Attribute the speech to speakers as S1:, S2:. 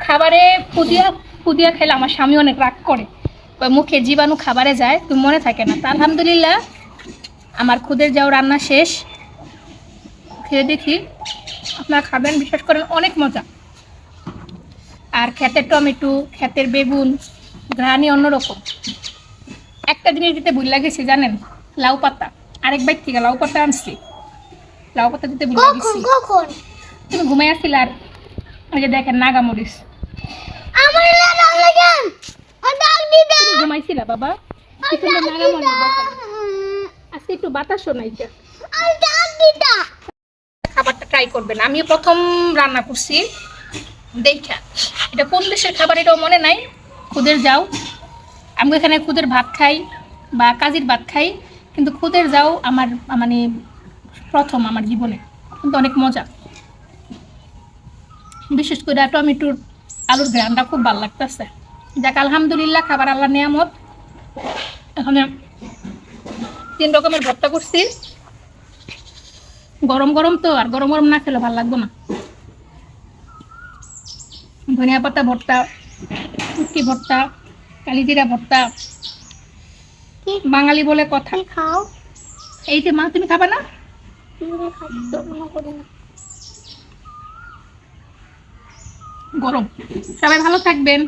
S1: খাবারে পুদিয়া পুদিয়া খেলে আমার স্বামী অনেক রাগ করে, মুখে জীবাণু খাবারে যায়, তুমি মনে থাকে না। তা আলহামদুলিল্লাহ আমার খুদের যাও রান্না শেষ, খেয়ে দেখি। আপনারা খাবেন, বিশ্বাস করেন অনেক মজা। আর ক্ষেতের টমেটো, ক্ষেতের বেগুন, ঘ্রাণই অন্যরকম। একটা জিনিস দিতে ভুল লাগেছি জানেন, লাউ পাতা। আরেক বাইক থেকে লাউ পাতা আনছি, লাউ পাতা দিতে ভুল লাগেছি। তুমি ঘুমাই আসছিল। আর ওই যে দেখেন নাগামরিচ, ঘুমাইছিলা বাবা? আজকে একটু বাতাসও নাই। খাবারটা ট্রাই করবেন, আমিও প্রথম রান্না করছি দেখা। এটা কোন দেশের খাবার এটাও মনে নাই। খুদের যাও, আমি এখানে খুদের ভাত খাই বা কাজির ভাত খাই, কিন্তু খুদের যাও আমার মানে প্রথম আমার জীবনে, কিন্তু অনেক মজা। বিশেষ করে টমেটোর আলুর ঘ্রাণটা খুব ভালো লাগতেছে। যাক আলহামদুলিল্লাহ, খাবার আল্লাহ নিয়ামত। এখানে 3 রকমের ভর্তা করছি, গরম গরম তো, আর গরম গরম না খেলে ভালো লাগবে না। ধনিয়া পাতা ভর্তা, শুটকি ভর্তা, কালিজিরা ভর্তা, বাঙালি বলে কথা। খাও এই যে মা, তুমি খাবা না? গরম। সবাই ভালো থাকবেন।